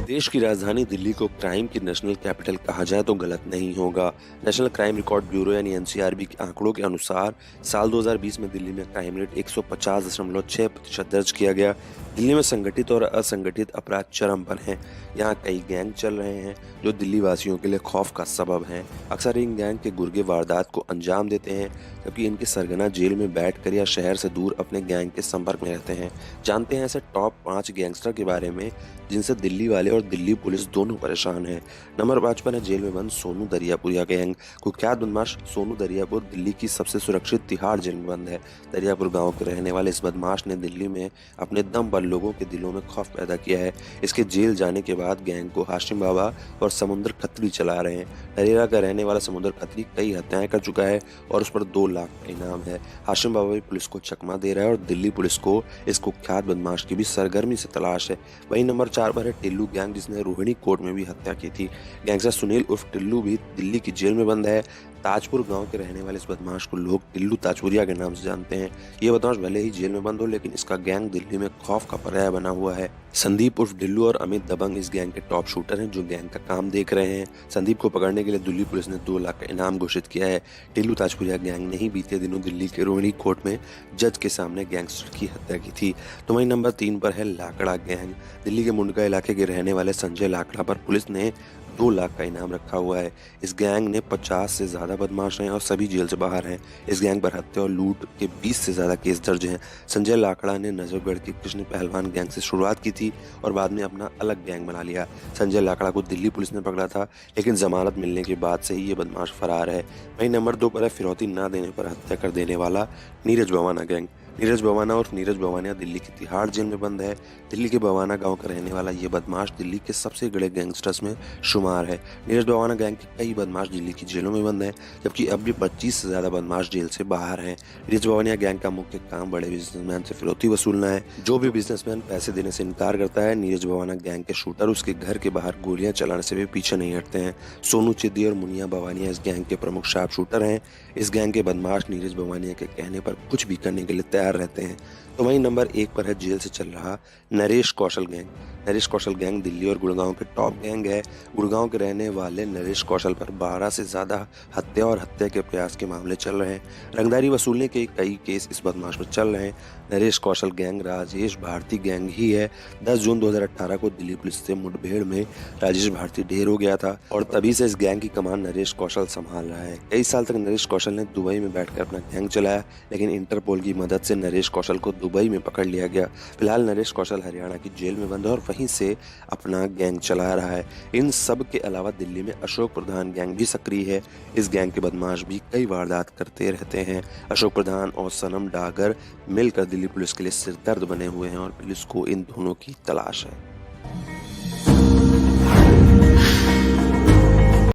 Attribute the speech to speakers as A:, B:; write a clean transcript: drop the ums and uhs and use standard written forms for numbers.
A: देश की राजधानी दिल्ली को क्राइम की नेशनल कैपिटल कहा जाए तो गलत नहीं होगा। नेशनल क्राइम रिकॉर्ड ब्यूरो यानी एनसीआरबी के आंकड़ों के अनुसार साल 2020 में दिल्ली में क्राइम रेट 150.6% दर्ज किया गया। दिल्ली में संगठित और असंगठित अपराध चरम पर हैं। यहाँ कई गैंग चल रहे हैं जो दिल्ली वासियों के लिए खौफ का सबब हैं। अक्सर इन गैंग के गुर्गे वारदात को अंजाम देते हैं, जबकि इनके सरगना जेल में बैठकर या शहर से दूर अपने गैंग के संपर्क में रहते हैं। जानते हैं ऐसे टॉप 5 गैंगस्टर के बारे में जिनसे दिल्ली वाले और दिल्ली पुलिस दोनों परेशान है। नंबर 5 पर है जेल में बंद सोनू दरियापुरिया गैंग। कुख्यात बदमाश सोनू दरियापुर दिल्ली की सबसे सुरक्षित तिहाड़ जेल में बंद है। दरियापुर गांव के रहने वाले इस बदमाश ने दिल्ली में अपने दम पर लोगों के दिलों में खौफ पैदा किया है। इसके जेल जाने के बाद गैंग को हाशिम बाबा और समुद्र खत्री चला रहे हैं। नरेला का रहने वाला समुद्र खत्री कई हत्याएं कर चुका है और उस पर 2 लाख का इनाम है। हाशिम बाबा भी पुलिस को चकमा दे रहा है और दिल्ली पुलिस को इस कुख्यात बदमाश की भी सरगर्मी से तलाश है। वहीं नंबर 4 पर है टिल्लू गैंग, जिसने रोहिणी कोर्ट में भी हत्या की थी। गैंगस्टर सुनील उर्फ टिल्लू भी दिल्ली की जेल में बंद है। ताजपुर गांव के रहने वाले इस बदमाश को लोग टिल्लू ताजपुरिया के नाम से जानते हैं। ये बदमाश भले ही जेल में बंद हो, लेकिन इसका गैंग दिल्ली में खौफ का पर्याय बना हुआ है। संदीप उर्फ ढिल्लू और अमित दबंग इस गैंग के टॉप शूटर हैं जो गैंग का काम देख रहे हैं। संदीप को पकड़ने के लिए दिल्ली पुलिस ने 2 लाख का इनाम घोषित किया है। टिल्लू ताजपुरिया गैंग ने ही बीते दिनों दिल्ली के रोहिणी कोर्ट में जज के सामने गैंगस्टर की हत्या की थी। तो वहीं नंबर 3 पर है लाकड़ा गैंग। दिल्ली के मुंडका इलाके के रहने वाले संजय लाकड़ा पर पुलिस ने 2 लाख का इनाम रखा हुआ है। इस गैंग ने 50 से ज्यादा बदमाश हैं और सभी जेल से बाहर हैं। इस गैंग पर हत्या और लूट के 20 से ज्यादा केस दर्ज हैं। संजय लाकड़ा ने नजफगढ़ की कृष्ण पहलवान गैंग से शुरुआत की थी और बाद में अपना अलग गैंग बना लिया। संजय लाकड़ा को दिल्ली पुलिस ने पकड़ा था, लेकिन जमानत मिलने के बाद से ही ये बदमाश फरार है। वहीं नंबर 2 पर है फिरौती न देने पर हत्या कर देने वाला नीरज भवाना गैंग। नीरज भवाना और नीरज भवानिया दिल्ली की तिहाड़ जेल में बंद है। दिल्ली के भवाना गांव का रहने वाला ये बदमाश दिल्ली के सबसे बड़े गैंगस्टर्स में शुमार है। नीरज भवाना गैंग के कई बदमाश दिल्ली की जेलों में बंद है, जबकि अब भी 25 से ज्यादा बदमाश जेल से बाहर हैं। नीरज भवानिया गैंग का मुख्य काम बड़े बिजनेसमैन से फिरौती वसूलना है। जो भी बिजनेसमैन पैसे देने से इनकार करता है, नीरज भवाना गैंग के शूटर उसके घर के बाहर गोलियां चलाने से भी पीछे नहीं हटते हैं। सोनू चिद्दी और मुनिया भवानिया इस गैंग के प्रमुख शार्प शूटर हैं। इस गैंग के बदमाश नीरज भवानिया के कहने पर कुछ भी करने के लिए तैयार रहते हैं। तो वहीं नंबर 1 पर है जेल से चल रहा नरेश कौशल गैंग। नरेश कौशल गैंग दिल्ली और गुड़गांव के टॉप गैंग है। गुड़गांव के रहने वाले नरेश कौशल पर 12 से ज्यादा हत्या और हत्या के प्रयास के मामले चल रहे हैं। रंगदारी वसूलने के कई केस इस बदमाश पर चल रहे हैं। नरेश कौशल गैंग राजेश भारती गैंग ही है। 10 जून 2018 को दिल्ली पुलिस से मुठभेड़ में राजेश भारती ढेर हो गया था और तभी से इस गैंग की कमान नरेश कौशल संभाल रहा है। कई साल तक नरेश कौशल ने दुबई में बैठकर अपना गैंग चलाया, लेकिन इंटरपोल की मदद से नरेश कौशल को दुबई में पकड़ लिया गया। फिलहाल नरेश कौशल हरियाणा की जेल में बंद है और वहीं से अपना गैंग चला रहा है। इन सब के अलावा दिल्ली में अशोक प्रधान गैंग भी सक्रिय है। इस गैंग के बदमाश भी कई वारदात करते रहते हैं। अशोक प्रधान और सनम डागर मिलकर दिल्ली पुलिस के लिए सिरदर्द बने हुए हैं और पुलिस को इन दोनों की तलाश है।